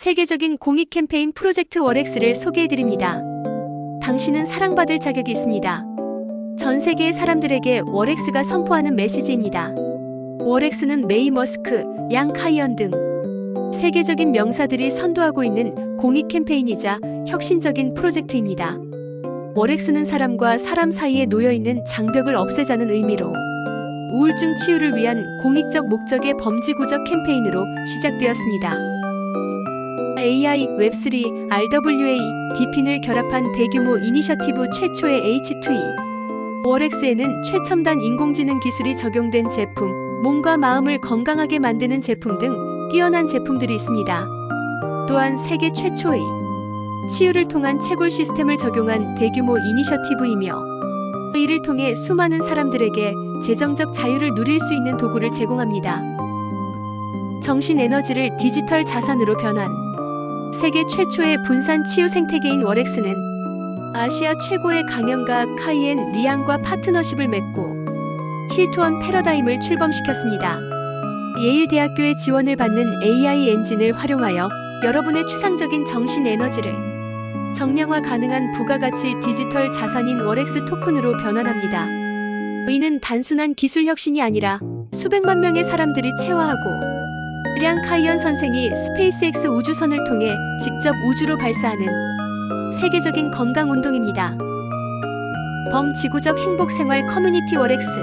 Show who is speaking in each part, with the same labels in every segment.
Speaker 1: 세계적인 공익 캠페인 프로젝트 월엑스를 소개해드립니다. 당신은 사랑받을 자격이 있습니다. 전 세계의 사람들에게 월엑스가 선포하는 메시지입니다. 월엑스는 메이 머스크, 양 카이언 등 세계적인 명사들이 선도하고 있는 공익 캠페인이자 혁신적인 프로젝트입니다. 월엑스는 사람과 사람 사이에 놓여있는 장벽을 없애자는 의미로 우울증 치유를 위한 공익적 목적의 범지구적 캠페인으로 시작되었습니다. AI, 웹3, RWA, DeepIn을 결합한 대규모 이니셔티브 최초의 H2E. 월엑스에는 최첨단 인공지능 기술이 적용된 제품, 몸과 마음을 건강하게 만드는 제품 등 뛰어난 제품들이 있습니다. 또한 세계 최초의 치유를 통한 채굴 시스템을 적용한 대규모 이니셔티브이며 이를 통해 수많은 사람들에게 재정적 자유를 누릴 수 있는 도구를 제공합니다. 정신 에너지를 디지털 자산으로 변환. 세계 최초의 분산 치유 생태계인 월엑스는 아시아 최고의 강연가 카이엔 리앙과 파트너십을 맺고 힐투원 패러다임을 출범시켰습니다. 예일대학교의 지원을 받는 AI 엔진을 활용하여 여러분의 추상적인 정신 에너지를 정량화 가능한 부가가치 디지털 자산인 월엑스 토큰으로 변환합니다. 이는 단순한 기술 혁신이 아니라 수백만 명의 사람들이 체화하고 량 카이언 선생이 스페이스X 우주선을 통해 직접 우주로 발사하는 세계적인 건강 운동입니다. 범지구적 행복생활 커뮤니티 월엑스.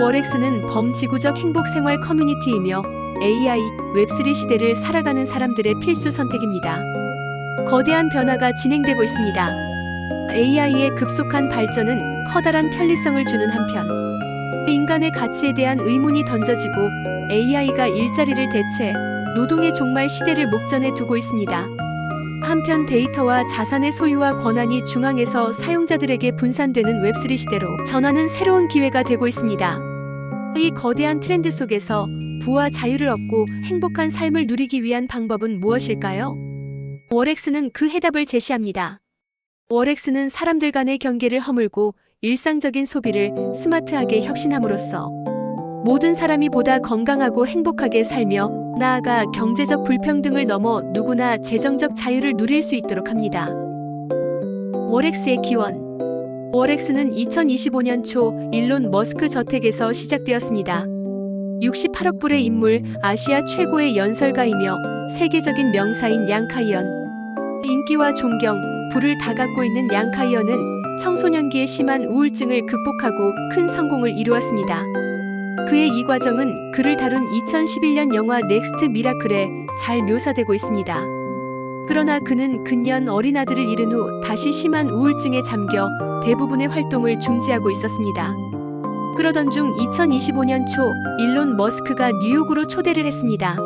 Speaker 1: 월엑스는 범지구적 행복생활 커뮤니티이며 AI, 웹3 시대를 살아가는 사람들의 필수 선택입니다. 거대한 변화가 진행되고 있습니다. AI의 급속한 발전은 커다란 편리성을 주는 한편 인간의 가치에 대한 의문이 던져지고 AI가 일자리를 대체 노동의 종말 시대를 목전에 두고 있습니다. 한편 데이터와 자산의 소유와 권한이 중앙에서 사용자들에게 분산되는 웹3 시대로 전환은 새로운 기회가 되고 있습니다. 이 거대한 트렌드 속에서 부와 자유를 얻고 행복한 삶을 누리기 위한 방법은 무엇일까요? 월엑스는 그 해답을 제시합니다. 월엑스는 사람들 간의 경계를 허물고 일상적인 소비를 스마트하게 혁신함으로써 모든 사람이 보다 건강하고 행복하게 살며 나아가 경제적 불평등을 넘어 누구나 재정적 자유를 누릴 수 있도록 합니다. 월엑스의 기원. 월엑스는 2025년 초 일론 머스크 저택에서 시작되었습니다. 68억 불의 인물, 아시아 최고의 연설가이며 세계적인 명사인 양 카이언. 인기와 존경, 부를 다 갖고 있는 양 카이언은 청소년기의 심한 우울증을 극복하고 큰 성공을 이루었습니다. 그의 이 과정은 그를 다룬 2011년 영화 넥스트 미라클에 잘 묘사되고 있습니다. 그러나 그는 근년 어린 아들을 잃은 후 다시 심한 우울증에 잠겨 대부분의 활동을 중지하고 있었습니다. 그러던 중 2025년 초 일론 머스크가 뉴욕으로 초대를 했습니다.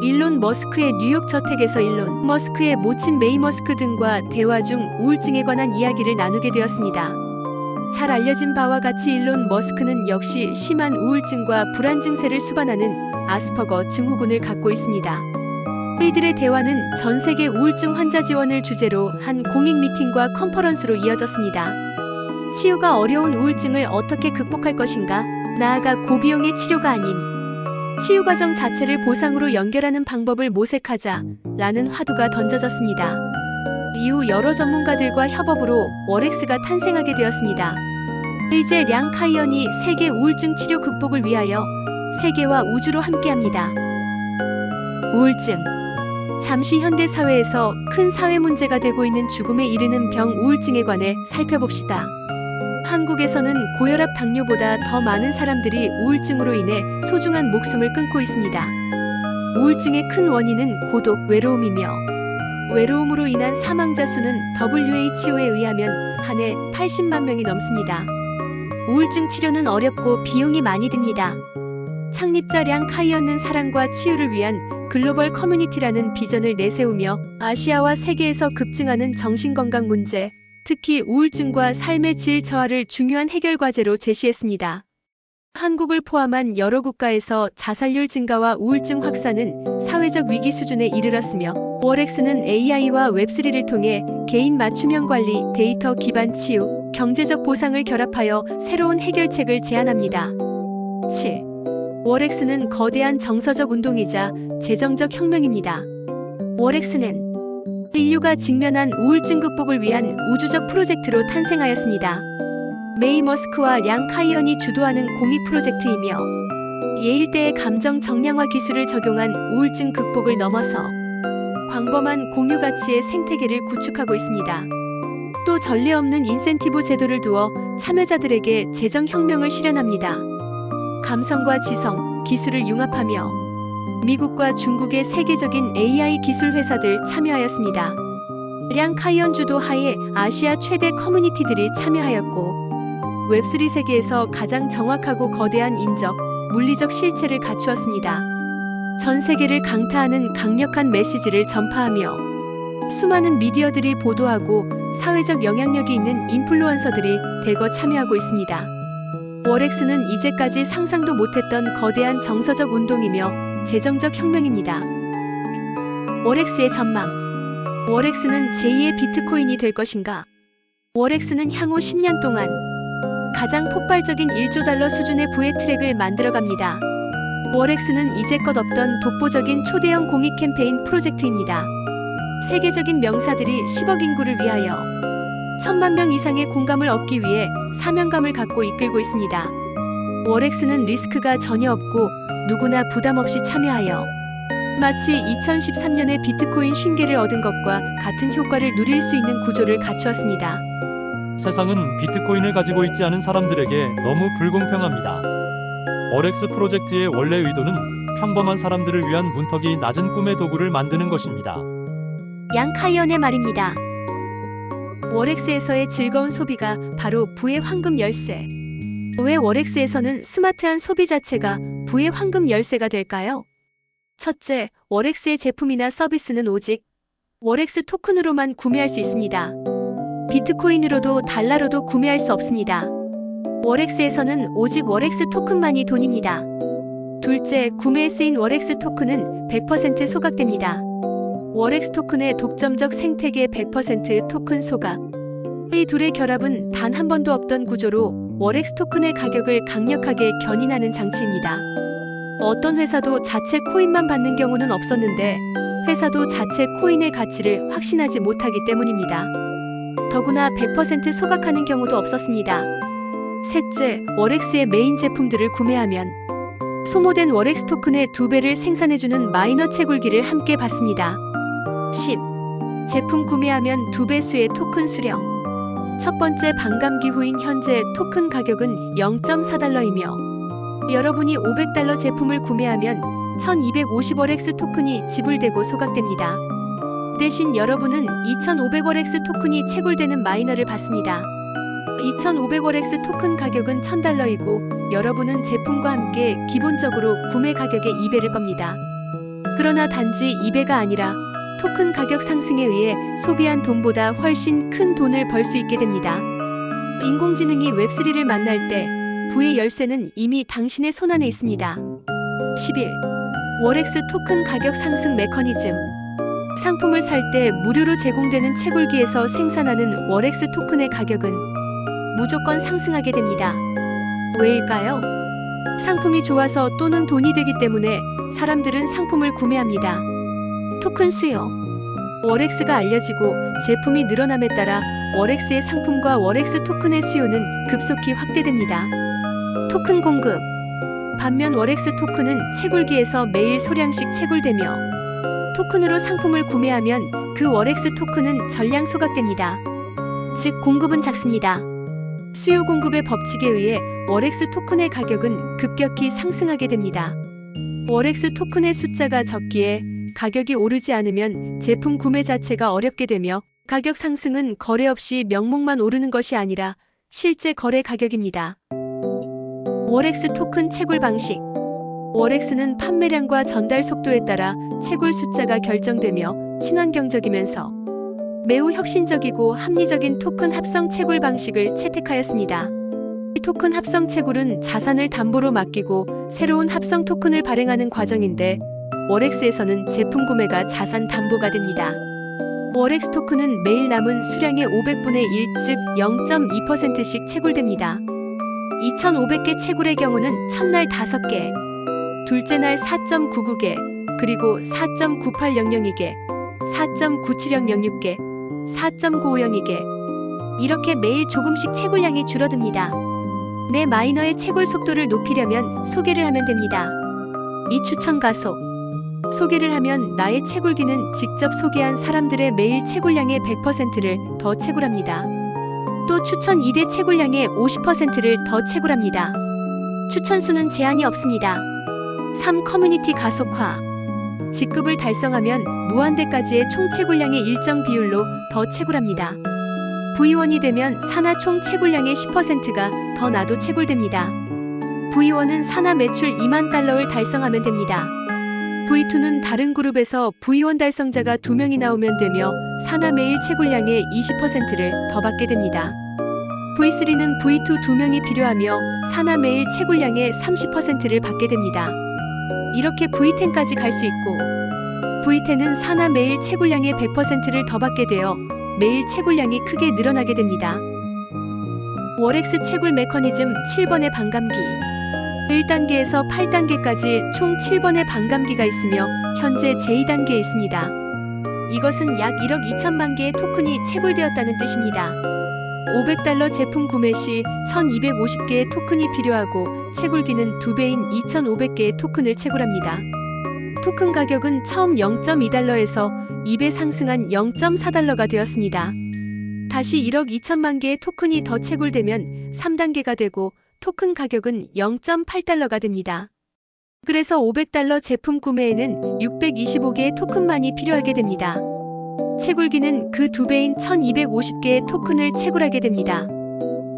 Speaker 1: 일론 머스크의 뉴욕 저택에서 일론 머스크의 모친 메이 머스크 등과 대화 중 우울증에 관한 이야기를 나누게 되었습니다. 잘 알려진 바와 같이 일론 머스크는 역시 심한 우울증과 불안 증세를 수반하는 아스퍼거 증후군을 갖고 있습니다. 이들의 대화는 전 세계 우울증 환자 지원을 주제로 한 공익 미팅과 컨퍼런스로 이어졌습니다. 치유가 어려운 우울증을 어떻게 극복할 것인가? 나아가 고비용의 치료가 아닌 치유 과정 자체를 보상으로 연결하는 방법을 모색하자 라는 화두가 던져졌습니다. 이후 여러 전문가들과 협업으로 월엑스가 탄생하게 되었습니다. 이제 량 카이언이 세계 우울증 치료 극복을 위하여 세계와 우주로 함께합니다. 우울증. 잠시 현대 사회에서 큰 사회 문제가 되고 있는 죽음에 이르는 병 우울증에 관해 살펴봅시다. 한국에서는 고혈압 당뇨보다 더 많은 사람들이 우울증으로 인해 소중한 목숨을 끊고 있습니다. 우울증의 큰 원인은 고독, 외로움이며 외로움으로 인한 사망자 수는 WHO에 의하면 한 해 80만 명이 넘습니다. 우울증 치료는 어렵고 비용이 많이 듭니다. 창립자 량 카이언은 사랑과 치유를 위한 글로벌 커뮤니티라는 비전을 내세우며 아시아와 세계에서 급증하는 정신건강 문제, 특히 우울증과 삶의 질 저하를 중요한 해결 과제로 제시했습니다. 한국을 포함한 여러 국가에서 자살률 증가와 우울증 확산은 사회적 위기 수준에 이르렀으며 월엑스는 AI와 웹3를 통해 개인 맞춤형 관리, 데이터 기반 치유, 경제적 보상을 결합하여 새로운 해결책을 제안합니다. 7. 월엑스는 거대한 정서적 운동이자 재정적 혁명입니다. 월엑스는 인류가 직면한 우울증 극복을 위한 우주적 프로젝트로 탄생하였습니다. 메이 머스크와 량 카이언이 주도하는 공익 프로젝트이며 예일대의 감정 정량화 기술을 적용한 우울증 극복을 넘어서 광범한 공유 가치의 생태계를 구축하고 있습니다. 또 전례 없는 인센티브 제도를 두어 참여자들에게 재정 혁명을 실현합니다. 감성과 지성, 기술을 융합하며 미국과 중국의 세계적인 AI 기술 회사들 참여하였습니다. 량 카이언 주도 하에 아시아 최대 커뮤니티들이 참여하였고 웹3 세계에서 가장 정확하고 거대한 인적, 물리적 실체를 갖추었습니다. 전 세계를 강타하는 강력한 메시지를 전파하며 수많은 미디어들이 보도하고 사회적 영향력이 있는 인플루언서들이 대거 참여하고 있습니다. 월엑스는 이제까지 상상도 못했던 거대한 정서적 운동이며 재정적 혁명입니다. 월엑스의 전망. 월엑스는 제2의 비트코인이 될 것인가? 월엑스는 향후 10년 동안 가장 폭발적인 1조 달러 수준의 부의 트랙을 만들어갑니다. 월엑스는 이제껏 없던 독보적인 초대형 공익 캠페인 프로젝트입니다. 세계적인 명사들이 10억 인구를 위하여 1000만 명 이상의 공감을 얻기 위해 사명감을 갖고 이끌고 있습니다. 월엑스는 리스크가 전혀 없고 누구나 부담 없이 참여하여 마치 2013년에 비트코인 쉰개를 얻은 것과 같은 효과를 누릴 수 있는 구조를 갖추었습니다.
Speaker 2: 세상은 비트코인을 가지고 있지 않은 사람들에게 너무 불공평합니다. 월엑스 프로젝트의 원래 의도는 평범한 사람들을 위한 문턱이 낮은 꿈의 도구를 만드는 것입니다.
Speaker 1: 양 카이언의 말입니다. 월엑스에서의 즐거운 소비가 바로 부의 황금 열쇠. 왜 월엑스에서는 스마트한 소비 자체가 부의 황금 열쇠가 될까요? 첫째, 월엑스의 제품이나 서비스는 오직 월엑스 토큰으로만 구매할 수 있습니다. 비트코인으로도 달러로도 구매할 수 없습니다. 월엑스에서는 오직 월엑스 토큰만이 돈입니다. 둘째, 구매에 쓰인 월엑스 토큰은 100% 소각됩니다. 월엑스 토큰의 독점적 생태계 100% 토큰 소각. 이 둘의 결합은 단 한 번도 없던 구조로 월엑스 토큰의 가격을 강력하게 견인하는 장치입니다. 어떤 회사도 자체 코인만 받는 경우는 없었는데 회사도 자체 코인의 가치를 확신하지 못하기 때문입니다. 더구나 100% 소각하는 경우도 없었습니다. 셋째, 월엑스의 메인 제품들을 구매하면 소모된 월엑스 토큰의 2배를 생산해주는 마이너 채굴기를 함께 받습니다. 10. 제품 구매하면 2배수의 토큰 수령. 첫 번째 반감기 후인 현재 토큰 가격은 0.4달러이며 여러분이 500달러 제품을 구매하면 1250월엑스 토큰이 지불되고 소각됩니다. 대신 여러분은 2500월엑스 토큰이 채굴되는 마이너를 받습니다. 2500월엑스 토큰 가격은 1000달러이고 여러분은 제품과 함께 기본적으로 구매 가격의 2배를 겁니다. 그러나 단지 2배가 아니라 토큰 가격 상승에 의해 소비한 돈보다 훨씬 큰 돈을 벌 수 있게 됩니다. 인공지능이 웹3를 만날 때 부의 열쇠는 이미 당신의 손안에 있습니다. 11. 월엑스 토큰 가격 상승 메커니즘. 상품을 살 때 무료로 제공되는 채굴기에서 생산하는 월엑스 토큰의 가격은 무조건 상승하게 됩니다. 왜일까요? 상품이 좋아서 또는 돈이 되기 때문에 사람들은 상품을 구매합니다. 토큰 수요. 월엑스가 알려지고 제품이 늘어남에 따라 월엑스의 상품과 월엑스 토큰의 수요는 급속히 확대됩니다. 토큰 공급. 반면 월엑스 토큰은 채굴기에서 매일 소량씩 채굴되며 토큰으로 상품을 구매하면 그 월엑스 토큰은 전량 소각됩니다. 즉 공급은 작습니다. 수요 공급의 법칙에 의해 월엑스 토큰의 가격은 급격히 상승하게 됩니다. 월엑스 토큰의 숫자가 적기에 가격이 오르지 않으면 제품 구매 자체가 어렵게 되며 가격 상승은 거래 없이 명목만 오르는 것이 아니라 실제 거래 가격입니다. 월엑스 토큰 채굴 방식. 월엑스는 판매량과 전달 속도에 따라 채굴 숫자가 결정되며 친환경적이면서 매우 혁신적이고 합리적인 토큰 합성 채굴 방식을 채택하였습니다. 토큰 합성 채굴은 자산을 담보로 맡기고 새로운 합성 토큰을 발행하는 과정인데 월엑스에서는 제품 구매가 자산 담보가 됩니다. 월엑스 토큰은 매일 남은 수량의 500분의 1, 즉 0.2%씩 채굴됩니다. 2500개 채굴의 경우는 첫날 5개, 둘째 날 4.99개, 그리고 4.9800개, 4.97006개, 4.950개. 이렇게 매일 조금씩 채굴량이 줄어듭니다. 내 마이너의 채굴 속도를 높이려면 소개를 하면 됩니다. 이 추천 가속. 소개를 하면 나의 채굴기는 직접 소개한 사람들의 매일 채굴량의 100%를 더 채굴합니다. 또 추천 2대 채굴량의 50%를 더 채굴합니다. 추천수는 제한이 없습니다. 3. 커뮤니티 가속화. 직급을 달성하면 무한대까지의 총 채굴량의 일정 비율로 더 채굴합니다. V1이 되면 산하 총 채굴량의 10%가 더 나도 채굴됩니다. V1은 산하 매출 2만 달러를 달성하면 됩니다. V2는 다른 그룹에서 V1 달성자가 2명이 나오면 되며 산하 매일 채굴량의 20%를 더 받게 됩니다. V3는 V2 2명이 필요하며 산하 매일 채굴량의 30%를 받게 됩니다. 이렇게 V10까지 갈 수 있고 V10은 산하 매일 채굴량의 100%를 더 받게 되어 매일 채굴량이 크게 늘어나게 됩니다. 월엑스 채굴 메커니즘 7번의 반감기. 1단계에서 8단계까지 총 7번의 반감기가 있으며 현재 제2단계에 있습니다. 이것은 약 1억 2천만 개의 토큰이 채굴되었다는 뜻입니다. $500 제품 구매 시 1250개의 토큰이 필요하고 채굴기는 2배인 2500개의 토큰을 채굴합니다. 토큰 가격은 처음 0.2달러에서 2배 상승한 0.4달러가 되었습니다. 다시 1억 2천만 개의 토큰이 더 채굴되면 3단계가 되고 토큰 가격은 0.8달러가 됩니다. 그래서 $500 제품 구매에는 625개의 토큰만이 필요하게 됩니다. 채굴기는 그 2배인 1250개의 토큰을 채굴하게 됩니다.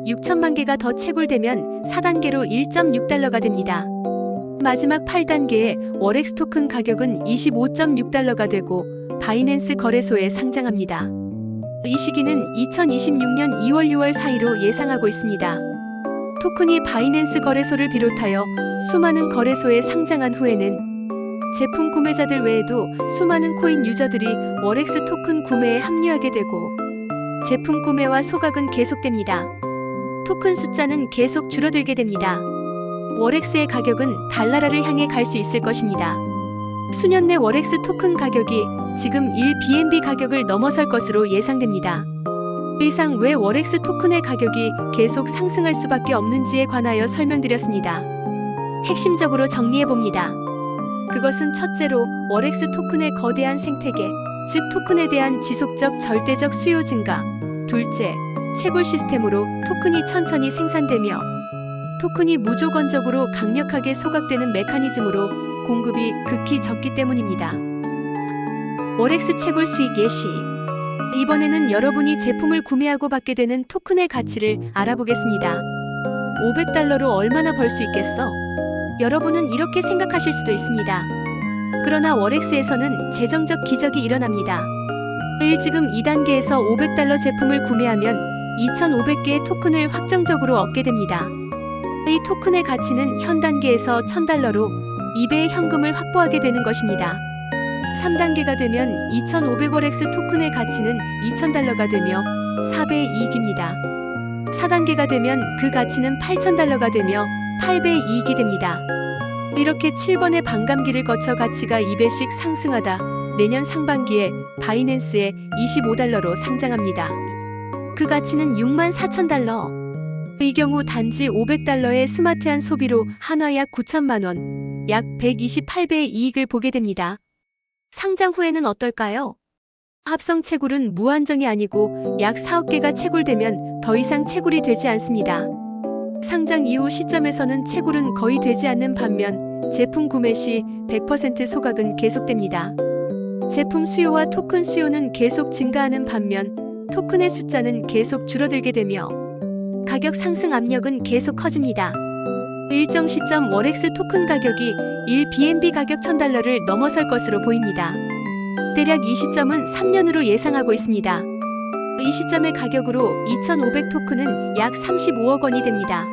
Speaker 1: 6천만 개가 더 채굴되면 4단계로 1.6달러가 됩니다. 마지막 8단계의 월엑스 토큰 가격은 25.6달러가 되고 바이낸스 거래소에 상장합니다. 이 시기는 2026년 2월 6월 사이로 예상하고 있습니다. 토큰이 바이낸스 거래소를 비롯하여 수많은 거래소에 상장한 후에는 제품 구매자들 외에도 수많은 코인 유저들이 월엑스 토큰 구매에 합류하게 되고 제품 구매와 소각은 계속됩니다. 토큰 숫자는 계속 줄어들게 됩니다. 월엑스의 가격은 달나라를 향해 갈 수 있을 것입니다. 수년 내 월엑스 토큰 가격이 지금 1BNB 가격을 넘어설 것으로 예상됩니다. 이상 왜 월엑스 토큰의 가격이 계속 상승할 수밖에 없는지에 관하여 설명드렸습니다. 핵심적으로 정리해봅니다. 그것은 첫째로 월엑스 토큰의 거대한 생태계, 즉 토큰에 대한 지속적 절대적 수요 증가. 둘째, 채굴 시스템으로 토큰이 천천히 생산되며 토큰이 무조건적으로 강력하게 소각되는 메커니즘으로 공급이 극히 적기 때문입니다. 월엑스 채굴 수익 예시. 이번에는 여러분이 제품을 구매하고 받게 되는 토큰의 가치를 알아보겠습니다. $500로 얼마나 벌 수 있겠어? 여러분은 이렇게 생각하실 수도 있습니다. 그러나 월엑스에서는 재정적 기적이 일어납니다. 지금 2단계에서 $500 제품을 구매하면 2500개의 토큰을 확정적으로 얻게 됩니다. 이 토큰의 가치는 현 단계에서 $1000로 2배의 현금을 확보하게 되는 것입니다. 3단계가 되면 2500월엑스 토큰의 가치는 $2000가 되며 4배의 이익입니다. 4단계가 되면 그 가치는 $8000가 되며 8배의 이익이 됩니다. 이렇게 7번의 반감기를 거쳐 가치가 2배씩 상승하다 내년 상반기에 바이낸스에 $25로 상장합니다. 그 가치는 $64,000. 이 경우 단지 $500의 스마트한 소비로 한화 약 9천만 원, 약 128배의 이익을 보게 됩니다. 상장 후에는 어떨까요? 합성 채굴은 무한정이 아니고 약 4억 개가 채굴되면 더 이상 채굴이 되지 않습니다. 상장 이후 시점에서는 채굴은 거의 되지 않는 반면 제품 구매 시 100% 소각은 계속됩니다. 제품 수요와 토큰 수요는 계속 증가하는 반면 토큰의 숫자는 계속 줄어들게 되며 가격 상승 압력은 계속 커집니다. 일정 시점 월엑스 토큰 가격이 1BNB 가격 $1000를 넘어설 것으로 보입니다. 대략 이 시점은 3년으로 예상하고 있습니다. 이 시점의 가격으로 2500 토큰은 약 35억 원이 됩니다.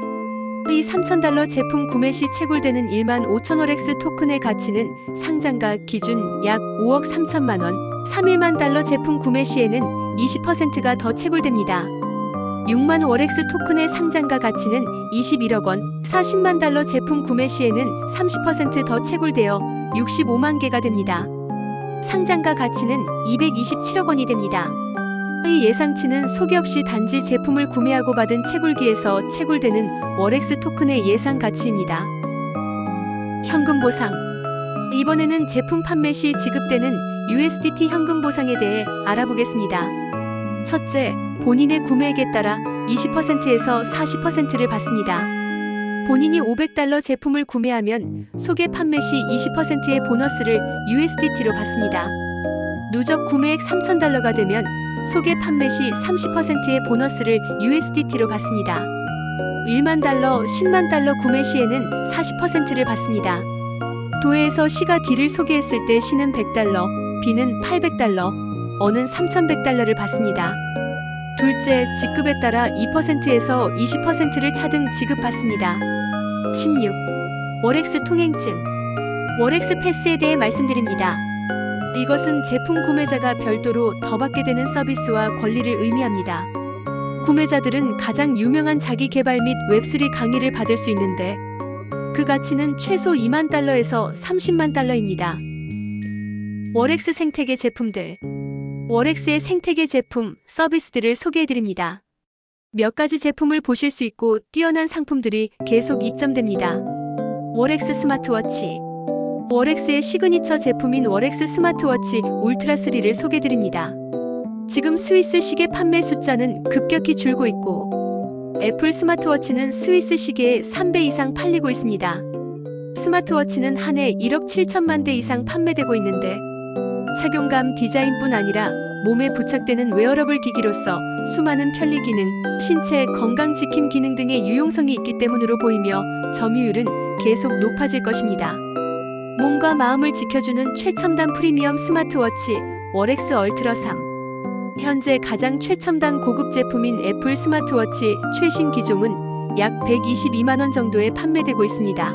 Speaker 1: 이 $3000 제품 구매 시 채굴되는 15,000월엑스 토큰의 가치는 상장가 기준 약 5억 3천만 원, 31만 달러 제품 구매 시에는 20%가 더 채굴됩니다. 6만 월엑스 토큰의 상장가 가치는 21억 원, 40만 달러 제품 구매 시에는 30% 더 채굴되어 65만 개가 됩니다. 상장가 가치는 227억 원이 됩니다. 이 예상치는 소개 없이 단지 제품을 구매하고 받은 채굴기에서 채굴되는 월엑스 토큰의 예상 가치입니다. 현금 보상. 이번에는 제품 판매 시 지급되는 USDT 현금 보상에 대해 알아보겠습니다. 첫째, 본인의 구매액에 따라 20%에서 40%를 받습니다. 본인이 $500 제품을 구매하면 소개 판매 시 20%의 보너스를 USDT로 받습니다. 누적 구매액 $3,000가 되면 소개 판매 시 30%의 보너스를 USDT로 받습니다. $1만, $10만 구매 시에는 40%를 받습니다. 도에서 C가 D를 소개했을 때 C는 $100, B는 $800, O는 $3,100를 받습니다. 둘째, 직급에 따라 2%에서 20%를 차등 지급받습니다. 16. 월엑스 통행증. 월엑스 패스에 대해 말씀드립니다. 이것은 제품 구매자가 별도로 더 받게 되는 서비스와 권리를 의미합니다. 구매자들은 가장 유명한 자기 개발 및 웹3 강의를 받을 수 있는데 그 가치는 최소 $2만 에서 $30만 입니다. 월엑스 생태계 제품들. 월엑스의 생태계 제품, 서비스들을 소개해드립니다. 몇 가지 제품을 보실 수 있고 뛰어난 상품들이 계속 입점됩니다. 월엑스 스마트워치. 월엑스의 시그니처 제품인 월엑스 스마트워치 울트라 3를 소개드립니다. 지금 스위스 시계 판매 숫자는 급격히 줄고 있고 애플 스마트워치는 스위스 시계의 3배 이상 팔리고 있습니다. 스마트워치는 한 해 1억 7천만 대 이상 판매되고 있는데 착용감 디자인뿐 아니라 몸에 부착되는 웨어러블 기기로서 수많은 편리 기능, 신체 건강 지킴 기능 등의 유용성이 있기 때문으로 보이며 점유율은 계속 높아질 것입니다. 몸과 마음을 지켜주는 최첨단 프리미엄 스마트워치 월엑스 얼트라 3. 현재 가장 최첨단 고급 제품인 애플 스마트워치 최신 기종은 약 122만 원 정도에 판매되고 있습니다.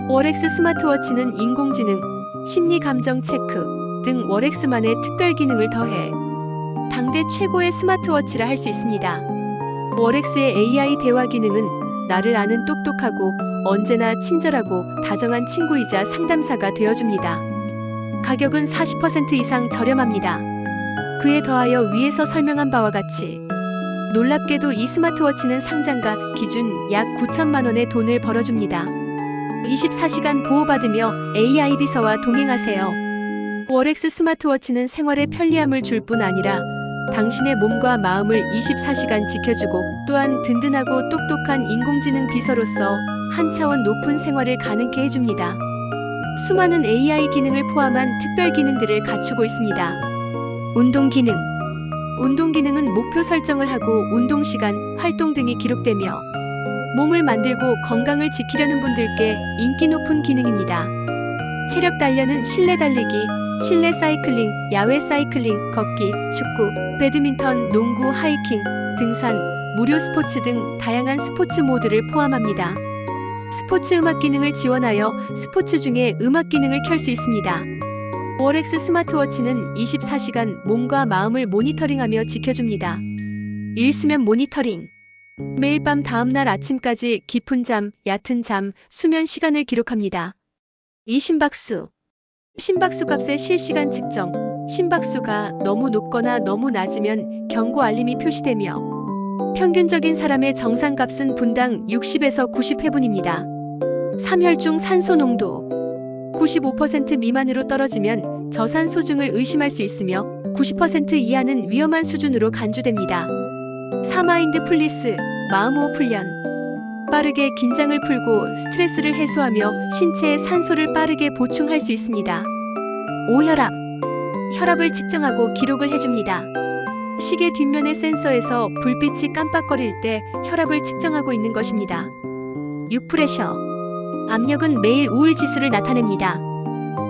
Speaker 1: 월엑스 스마트워치는 인공지능, 심리 감정 체크 등 월엑스만의 특별 기능을 더해 당대 최고의 스마트워치라 할 수 있습니다. 월엑스의 AI 대화 기능은 나를 아는 똑똑하고 언제나 친절하고 다정한 친구이자 상담사가 되어줍니다. 가격은 40% 이상 저렴합니다. 그에 더하여 위에서 설명한 바와 같이 놀랍게도 이 스마트워치는 상장가 기준 약 9천만 원의 돈을 벌어줍니다. 24시간 보호받으며 AI 비서와 동행하세요. 월엑스 스마트워치는 생활의 편리함을 줄 뿐 아니라 당신의 몸과 마음을 24시간 지켜주고 또한 든든하고 똑똑한 인공지능 비서로서 한 차원 높은 생활을 가능케 해줍니다. 수많은 AI 기능을 포함한 특별 기능들을 갖추고 있습니다. 운동 기능. 운동 기능은 목표 설정을 하고 운동 시간, 활동 등이 기록되며 몸을 만들고 건강을 지키려는 분들께 인기 높은 기능입니다. 체력 단련은 실내 달리기, 실내 사이클링, 야외 사이클링, 걷기, 축구, 배드민턴, 농구, 하이킹, 등산, 무료 스포츠 등 다양한 스포츠 모드를 포함합니다. 스포츠 음악 기능을 지원하여 스포츠 중에 음악 기능을 켤 수 있습니다. 월엑스 스마트워치는 24시간 몸과 마음을 모니터링하며 지켜줍니다. 일수면 모니터링. 매일 밤 다음날 아침까지 깊은 잠, 얕은 잠, 수면 시간을 기록합니다. 이 심박수. 심박수 값의 실시간 측정. 심박수가 너무 높거나 너무 낮으면 경고 알림이 표시되며 평균적인 사람의 정상값은 분당 60에서 90회분입니다. 삼혈중 산소 농도. 95% 미만으로 떨어지면 저산소증을 의심할 수 있으며 90% 이하는 위험한 수준으로 간주됩니다. 4. 마인드풀리스, 마음호흡 훈련. 빠르게 긴장을 풀고 스트레스를 해소하며 신체에 산소를 빠르게 보충할 수 있습니다. 5. 혈압. 혈압을 측정하고 기록을 해줍니다. 시계 뒷면의 센서에서 불빛이 깜빡거릴 때 혈압을 측정하고 있는 것입니다. 6. 프레셔. 압력은 매일 우울 지수를 나타냅니다.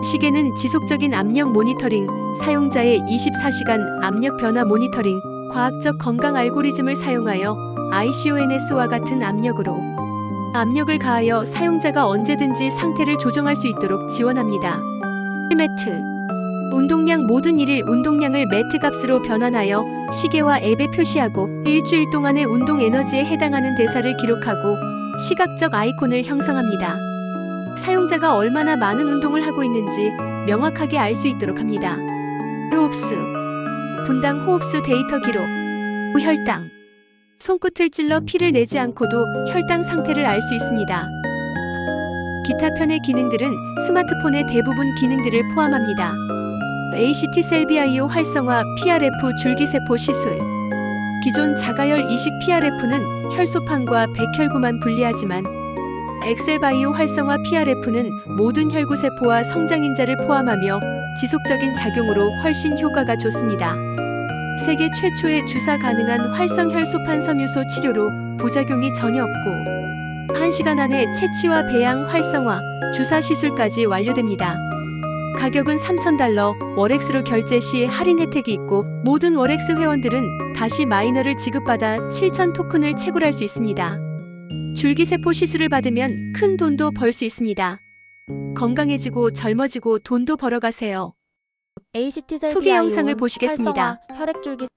Speaker 1: 시계는 지속적인 압력 모니터링, 사용자의 24시간 압력 변화 모니터링, 과학적 건강 알고리즘을 사용하여 ICONS와 같은 압력으로 압력을 가하여 사용자가 언제든지 상태를 조정할 수 있도록 지원합니다. 매트. 운동량 모든 1일 운동량을 매트 값으로 변환하여 시계와 앱에 표시하고 일주일 동안의 운동 에너지에 해당하는 대사를 기록하고 시각적 아이콘을 형성합니다. 사용자가 얼마나 많은 운동을 하고 있는지 명확하게 알 수 있도록 합니다. 호흡수, 분당 호흡수 데이터 기록, 혈당, 손끝을 찔러 피를 내지 않고도 혈당 상태를 알 수 있습니다. 기타 편의 기능들은 스마트폰의 대부분 기능들을 포함합니다. ACT 셀비아이오 활성화, PRF 줄기세포 시술. 기존 자가열 이식 PRF는 혈소판과 백혈구만 분리하지만 엑셀바이오 활성화 PRF는 모든 혈구세포와 성장인자를 포함하며 지속적인 작용으로 훨씬 효과가 좋습니다. 세계 최초의 주사 가능한 활성 혈소판 섬유소 치료로 부작용이 전혀 없고 1시간 안에 채취와 배양 활성화, 주사 시술까지 완료됩니다. 가격은 $3,000, 월엑스로 결제 시 할인 혜택이 있고 모든 월엑스 회원들은 다시 마이너를 지급받아 7,000 토큰을 채굴할 수 있습니다. 줄기세포 시술을 받으면 큰 돈도 벌 수 있습니다. 건강해지고 젊어지고 돈도 벌어가세요.
Speaker 3: ACT
Speaker 1: 소개 영상을 보시겠습니다.
Speaker 3: 혈액줄기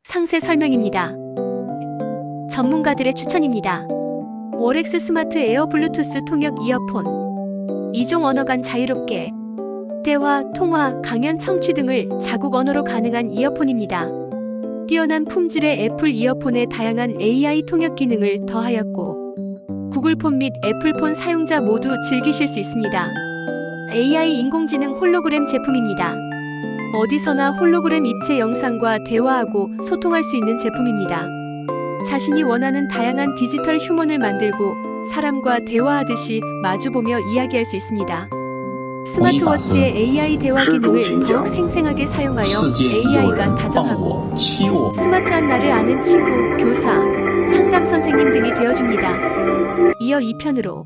Speaker 1: 상세 설명입니다. 전문가들의 추천입니다. 월엑스 스마트 에어 블루투스 통역 이어폰. 이종 언어 간 자유롭게 대화, 통화, 강연 청취 등을 자국 언어로 가능한 이어폰입니다. 뛰어난 품질의 애플 이어폰에 다양한 AI 통역 기능을 더하였고 구글폰 및 애플폰 사용자 모두 즐기실 수 있습니다. AI 인공지능 홀로그램 제품입니다. 어디서나 홀로그램 입체 영상과 대화하고 소통할 수 있는 제품입니다. 자신이 원하는 다양한 디지털 휴먼을 만들고 사람과 대화하듯이 마주보며 이야기할 수 있습니다. 스마트워치의 AI 대화 기능을 더욱 생생하게 사용하여 AI가 다정하고 스마트한 나를 아는 친구, 교사, 상담 선생님 등이 되어줍니다. 이어 2편으로